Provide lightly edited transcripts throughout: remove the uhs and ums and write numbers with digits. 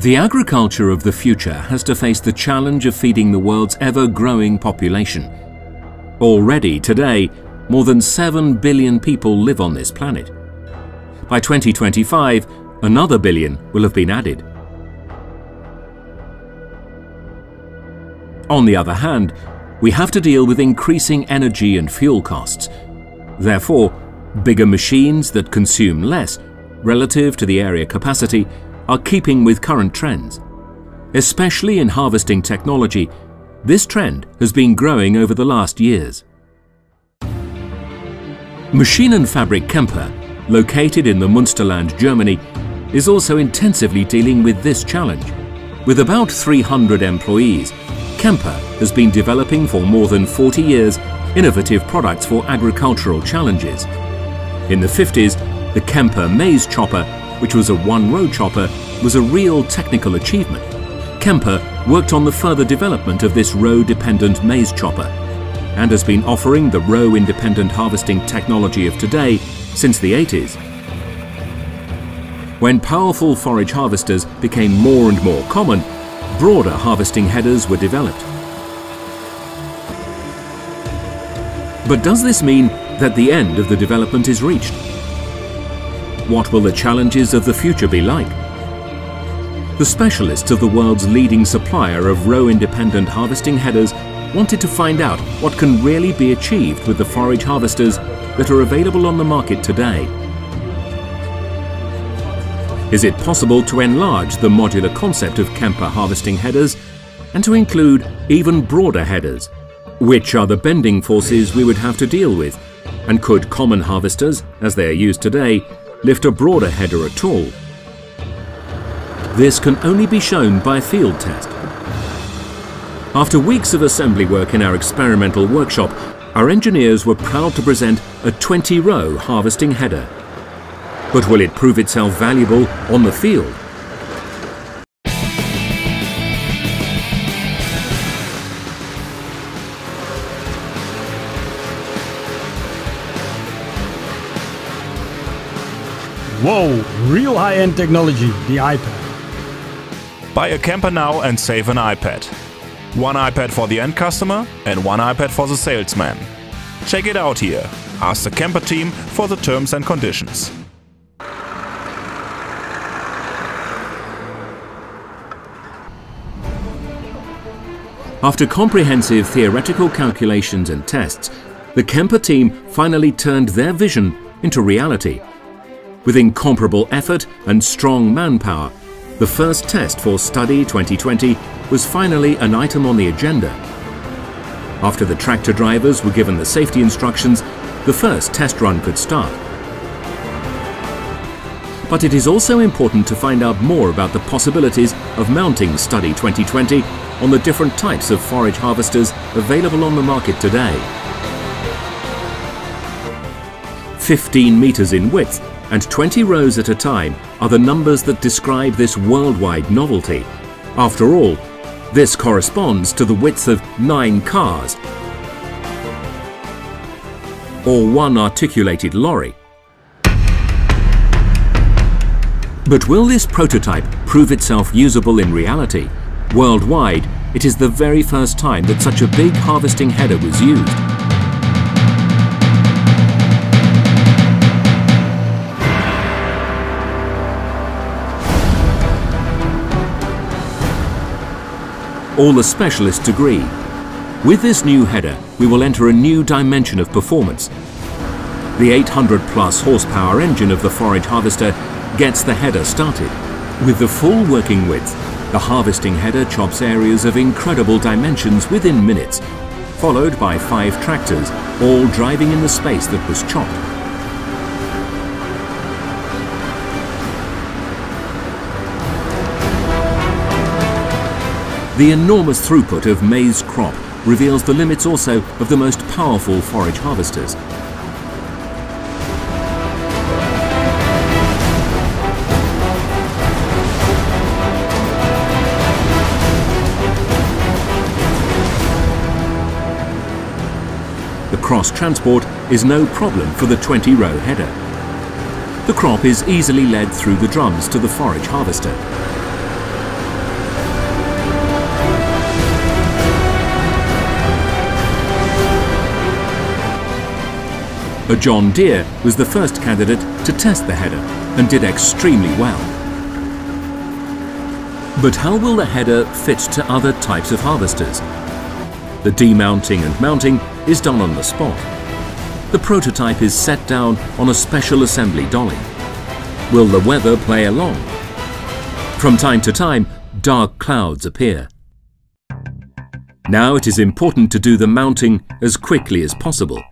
The agriculture of the future has to face the challenge of feeding the world's ever-growing population. Already today, more than 7 billion people live on this planet. By 2025, another billion will have been added. On the other hand, we have to deal with increasing energy and fuel costs. Therefore, bigger machines that consume less, relative to the area capacity, are keeping with current trends. Especially in harvesting technology, this trend has been growing over the last years. Machine & Fabrik Kemper, located in the Münsterland, Germany, is also intensively dealing with this challenge. With about 300 employees, Kemper has been developing for more than 40 years innovative products for agricultural challenges. In the 50s, the Kemper maize chopper, which was a one-row chopper, was a real technical achievement. Kemper worked on the further development of this row-dependent maize chopper and has been offering the row-independent harvesting technology of today since the 80s. When powerful forage harvesters became more and more common, broader harvesting headers were developed. But does this mean that the end of the development is reached? What will the challenges of the future be like? The specialists of the world's leading supplier of row-independent harvesting headers wanted to find out what can really be achieved with the forage harvesters that are available on the market today. Is it possible to enlarge the modular concept of Kemper harvesting headers and to include even broader headers? Which are the bending forces we would have to deal with? And could common harvesters, as they are used today, lift a broader header at all? This can only be shown by a field test. After weeks of assembly work in our experimental workshop, our engineers were proud to present a 20-row harvesting header. But will it prove itself valuable on the field? Whoa, real high-end technology, the iPad. Buy a Kemper now and save an iPad. One iPad for the end customer and one iPad for the salesman. Check it out here. Ask the Kemper team for the terms and conditions. After comprehensive theoretical calculations and tests, the Kemper team finally turned their vision into reality. With incomparable effort and strong manpower, the first test for Study 2020 was finally an item on the agenda. After the tractor drivers were given the safety instructions, the first test run could start. But it is also important to find out more about the possibilities of mounting Study 2020 on the different types of forage harvesters available on the market today. 15 meters in width and 20 rows at a time are the numbers that describe this worldwide novelty. After all, this corresponds to the width of 9 cars or one articulated lorry. But will this prototype prove itself usable in reality? Worldwide, it is the very first time that such a big harvesting header was used. All the specialists agree. With this new header, we will enter a new dimension of performance. The 800+ horsepower engine of the forage harvester gets the header started. With the full working width, the harvesting header chops areas of incredible dimensions within minutes, followed by 5 tractors, all driving in the space that was chopped. The enormous throughput of maize crop reveals the limits also of the most powerful forage harvesters. The cross-transport is no problem for the 20-row header. The crop is easily led through the drums to the forage harvester. A John Deere was the first candidate to test the header and did extremely well. But how will the header fit to other types of harvesters? The demounting and mounting is done on the spot. The prototype is set down on a special assembly dolly. Will the weather play along? From time to time, dark clouds appear. Now it is important to do the mounting as quickly as possible.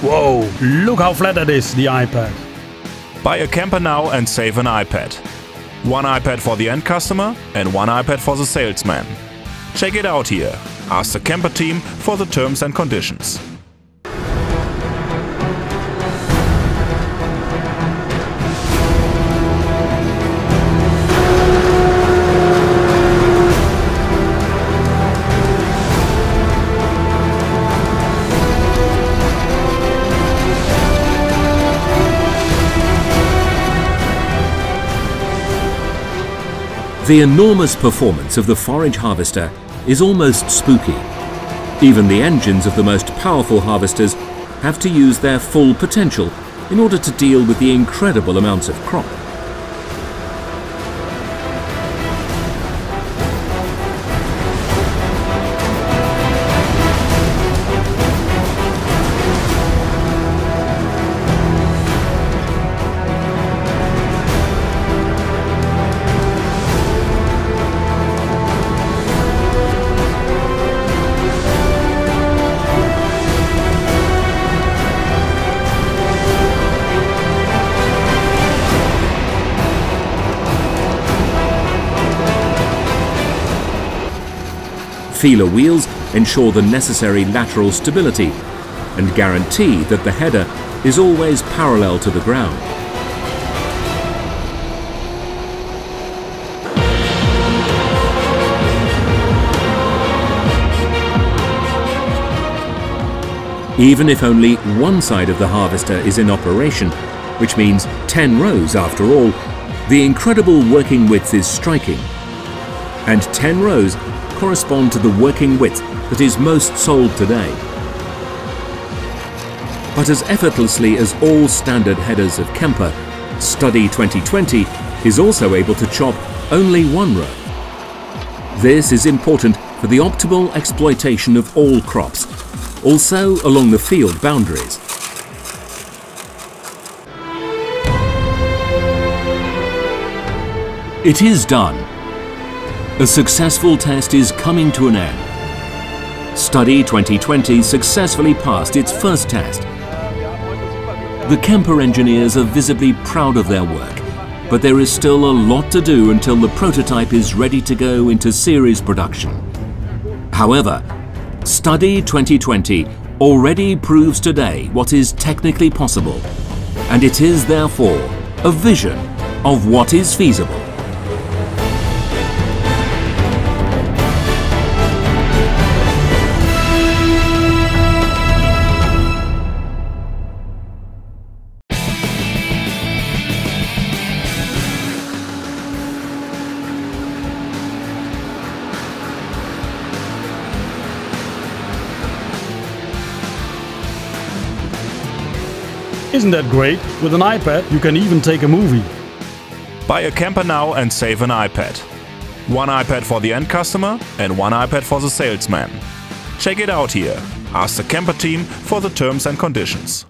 Whoa, look how flat that is, the iPad. Buy a camper now and save an iPad. One iPad for the end customer and one iPad for the salesman. Check it out here. Ask the camper team for the terms and conditions. The enormous performance of the forage harvester is almost spooky. Even the engines of the most powerful harvesters have to use their full potential in order to deal with the incredible amounts of crop. Feeler wheels ensure the necessary lateral stability and guarantee that the header is always parallel to the ground. Even if only one side of the harvester is in operation, which means 10 rows after all, the incredible working width is striking. And 10 rows correspond to the working width that is most sold today. But as effortlessly as all standard headers of Kemper, Study 2020 is also able to chop only one row. This is important for the optimal exploitation of all crops, also along the field boundaries. It is done. A successful test is coming to an end. Study 2020 successfully passed its first test. The Kemper engineers are visibly proud of their work, but there is still a lot to do until the prototype is ready to go into series production. However, Study 2020 already proves today what is technically possible, and it is therefore a vision of what is feasible. Isn't that great? With an iPad you can even take a movie. Buy a camper now and save an iPad. One iPad for the end customer and one iPad for the salesman. Check it out here. Ask the camper team for the terms and conditions.